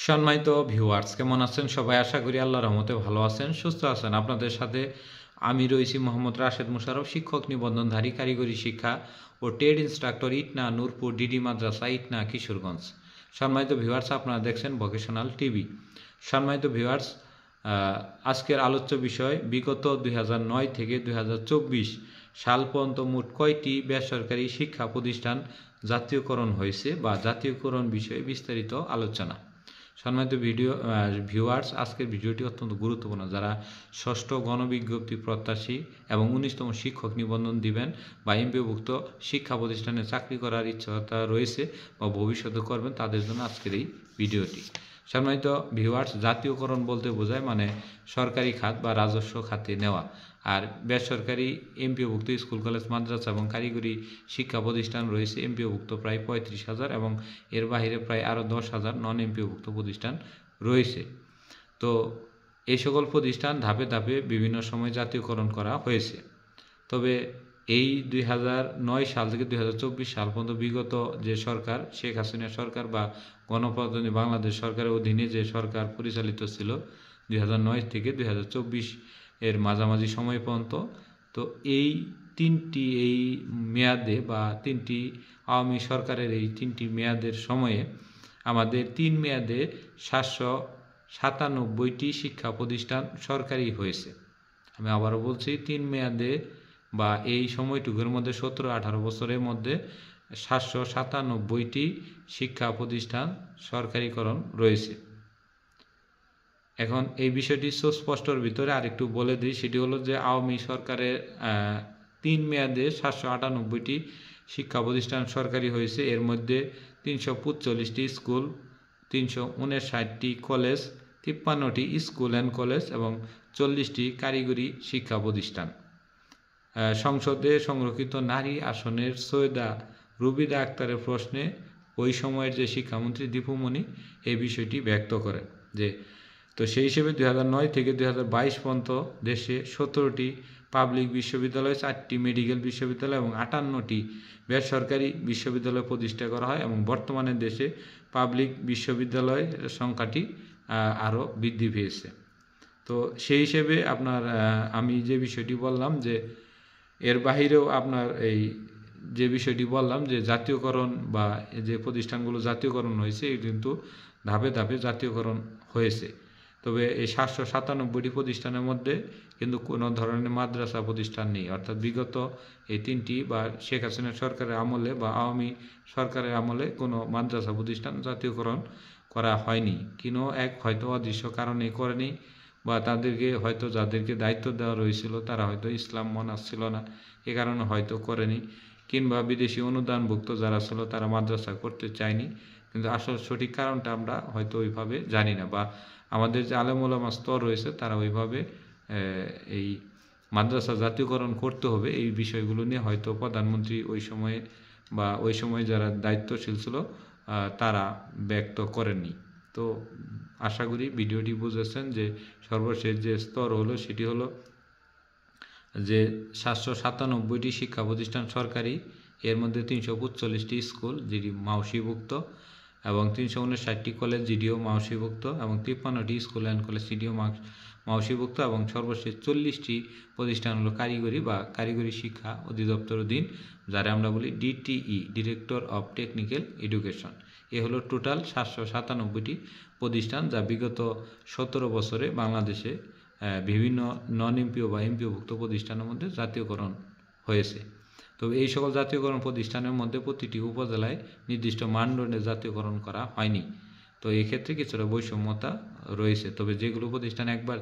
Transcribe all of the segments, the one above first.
সম্মানিত ভিউয়ার্স, কেমন আছেন সবাই? আশা করি আল্লাহর রহমতে ভালো আছেন, সুস্থ আছেন। আপনাদের সাথে আমি রয়েছি মোহাম্মদ রাশেদ মুশারফ, শিক্ষক নিবন্ধনধারী, কারিগরি শিক্ষা ও trade instructor, Itna Nurpur DD মাদ্রাসা, ইটনা কিশোরগঞ্জ। সম্মানিত ভিউয়ার্স, আপনারা দেখছেন ভোকেশনাল টিভি। সম্মানিত ভিউয়ার্স, আজকের আলোচ্য বিষয় বিগত 2009 থেকে 2024 সাল পর্যন্ত মোট কয়টি বেসরকারি শিক্ষা প্রতিষ্ঠান জাতীয়করণ হয়েছে বা জাতীয়করণ বিষয়ে বিস্তারিত আলোচনা। সম্মানিত ভিউয়ার্স, আজকের ভিডিওটি অত্যন্ত গুরুত্বপূর্ণ। যারা ষষ্ঠ গণবিজ্ঞপ্তি প্রত্যাশী এবং 19তম শিক্ষক নিবন্ধন দিবেন বা এমপিওভুক্ত শিক্ষা প্রতিষ্ঠানে চাকরি করার ইচ্ছা রয়েছে বা ভবিষ্যতে করবেন, তাদের জন্য আজকের এই ভিডিওটি। সম্মানিত ভিউয়ার্স, জাতীয়করণ বলতে বোঝায় মানে সরকারি খাত বা রাজস্ব খাতে নেওয়া, আর বেসরকারি এমপিওভুক্ত স্কুল, কলেজ, মাদ্রাসা এবং কারিগরি শিক্ষা প্রতিষ্ঠান রয়েছে এমপিওভুক্ত প্রায় 35,000 এবং এর বাইরে প্রায় আরও 10,000 নন এমপিওভুক্ত প্রতিষ্ঠান রয়েছে। তো এই সকল প্রতিষ্ঠান ধাপে ধাপে বিভিন্ন সময় জাতীয়করণ করা হয়েছে। তবে এই 2009 সাল থেকে 2024 সাল পর্যন্ত বিগত যে সরকার, শেখ হাসিনা সরকার বা গণপ্রজাতন্ত্রী বাংলাদেশ সরকারের অধীনে যে সরকার পরিচালিত ছিল 2009 থেকে 2024 এর মাঝামাঝি সময় পর্যন্ত, তো এই মেয়াদে বা তিনটি আওয়ামী সরকারের এই 3টি মেয়াদের সময়ে আমাদের 3 মেয়াদে 797টি শিক্ষা প্রতিষ্ঠান সরকারি হয়েছে। আমি আবারও বলছি, 3 মেয়াদে বা এই সময়টুকুর মধ্যে 17-18 বছরের মধ্যে 797টি শিক্ষা প্রতিষ্ঠান সরকারিকরণ রয়েছে। এখন এই বিষয়টি সুস্পষ্টর ভিতরে আরেকটু বলে দিই, সেটি হলো যে আওয়ামী সরকারের 3 মেয়াদে 798টি শিক্ষা প্রতিষ্ঠান সরকারি হয়েছে। এর মধ্যে 345টি স্কুল, 359টি কলেজ, 53টি স্কুল অ্যান্ড কলেজ এবং 40টি কারিগরি শিক্ষা প্রতিষ্ঠান। সংসদে সংরক্ষিত নারী আসনের সৈয়দা রুবিদা আক্তারের প্রশ্নে ওই সময়ের যে শিক্ষামন্ত্রী দীপুমণি এই বিষয়টি ব্যক্ত করেন যে, তো সেই হিসেবে 2009 থেকে 2022 পর্যন্ত দেশে 17টি পাবলিক বিশ্ববিদ্যালয়, 4টি মেডিকেল বিশ্ববিদ্যালয় এবং 58টি বেসরকারি বিশ্ববিদ্যালয় প্রতিষ্ঠা করা হয় এবং বর্তমানে দেশে পাবলিক বিশ্ববিদ্যালয়ের সংখ্যাটি আরও বৃদ্ধি পেয়েছে। তো সেই হিসেবে আপনার আমি যে বিষয়টি বললাম যে এর বাহিরেও আপনার এই যে বিষয়টি বললাম যে জাতীয়করণ বা যে প্রতিষ্ঠানগুলো জাতীয়করণ হয়েছে, এই কিন্তু ধাপে ধাপে জাতীয়করণ হয়েছে। তবে এই 797টি প্রতিষ্ঠানের মধ্যে কিন্তু কোনো ধরনের মাদ্রাসা প্রতিষ্ঠান নেই, অর্থাৎ বিগত এই 3টি বা শেখ হাসিনা সরকারের আমলে বা আওয়ামী সরকারের আমলে কোনো মাদ্রাসা প্রতিষ্ঠান জাতীয়করণ করা হয়নি। কোনো এক হয়তো অদৃশ্য কারণে করেনি, বা তাদেরকে হয়তো যাদেরকে দায়িত্ব দেওয়া রয়েছিল তারা হয়তো ইসলাম মনাস ছিল না, এ কারণে হয়তো করেনি, কিংবা বিদেশি অনুদানভুক্ত যারা ছিল তারা মাদ্রাসা করতে চায়নি। কিন্তু আসল সঠিক কারণটা আমরা হয়তো ওইভাবে জানি না, বা আমাদের যে আলেম ওলামা স্তর রয়েছে তারা ওইভাবে এই মাদ্রাসা জাতীয়করণ করতে হবে এই বিষয়গুলো নিয়ে হয়তো প্রধানমন্ত্রী ওই সময়ে বা ওই সময় যারা দায়িত্বশীল ছিল তারা ব্যক্ত করেননি। তো আশা করি ভিডিওটি বুঝেছেন যে সর্বশেষ যে স্তর হলো সেটি হলো যে 797টি শিক্ষা প্রতিষ্ঠান সরকারি, এর মধ্যে 345টি স্কুল যেটি মাওসিভুক্ত এবং 359টি কলেজ জিডিও মাওসিভুক্ত এবং 53টি স্কুল অ্যান্ড কলেজ জিডিও মাওসিভুক্ত এবং সর্বশেষ 40টি প্রতিষ্ঠান হলো কারিগরি বা কারিগরি শিক্ষা অধিদপ্তর অধীন, যারা আমরা বলি DTE, director of technical education. এ হলো টোটাল 797টি প্রতিষ্ঠান যা বিগত 17 বছরে বাংলাদেশে বিভিন্ন নন এমপিও বা এমপিওভুক্ত প্রতিষ্ঠানের মধ্যে জাতীয়করণ হয়েছে। তো এই সকল জাতীয়করণ প্রতিষ্ঠানের মধ্যে প্রতিটি উপজেলায় নির্দিষ্ট মানদণ্ডে জাতীয়করণ করা হয়নি। তো এক্ষেত্রে কিছুটা বৈষম্যতা রয়েছে। তবে যেগুলো প্রতিষ্ঠান একবার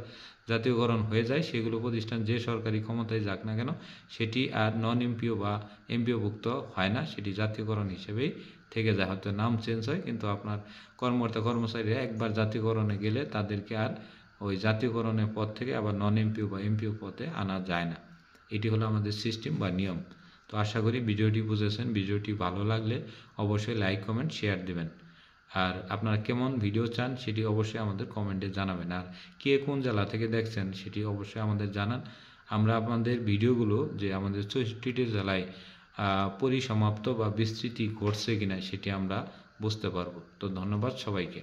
জাতীয়করণ হয়ে যায় সেগুলো প্রতিষ্ঠান যে সরকারি ক্ষমতায় যাক না কেন সেটি আর নন এমপিও বা এমপিওভুক্ত হয় না, সেটি জাতীয়করণ হিসেবেই থেকে যায়। হয়তো নাম চেঞ্জ হয়, কিন্তু আপনার কর্মকর্তা কর্মচারীরা একবার জাতীয়করণে গেলে তাদেরকে আর ওই জাতীয়করণের পদ থেকে আবার নন এমপিও বা এমপিও পদে আনা যায় না। এটি হলো আমাদের সিস্টেম বা নিয়ম। তো আশা করি ভিডিওটি বুঝেছেন। ভিডিওটি ভালো লাগলে অবশ্যই লাইক, কমেন্ট, শেয়ার দেবেন। আর আপনারা কেমন ভিডিও চান সেটি অবশ্যই আমাদের কমেন্টে জানাবেন। আর কে কোন জেলা থেকে দেখছেন সেটি অবশ্যই আমাদের জানান। আমরা আপনাদের ভিডিওগুলো যে আমাদের 64টি জেলায় পরিসমাপ্ত বা বিস্তৃতি ঘটছে কিনা সেটি আমরা বুঝতে পারবো। তো ধন্যবাদ সবাইকে।